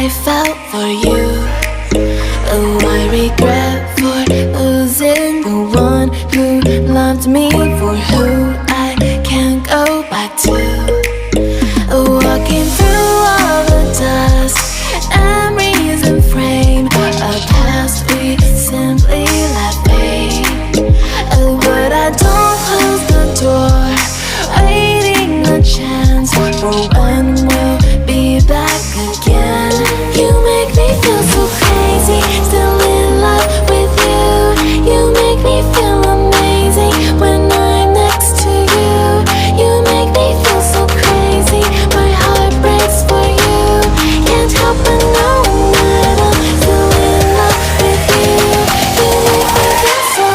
I felt for you. Oh, I regret for losing the one who loved me, for who I can't go back to. Walking through all the dust, memories and frame a past we simply let fade. Oh, but I don't close the door, waiting a chance for when we'll be back again. You make me feel so crazy, still in love with you. You make me feel amazing when I'm next to you. You make me feel so crazy, my heart breaks for you. Can't help but know that I'm still in love with you. You make me feel so.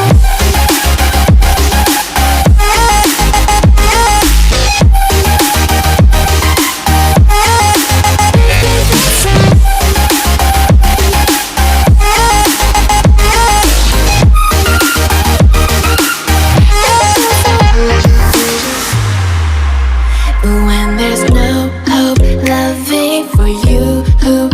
When there's no hope, loving for you who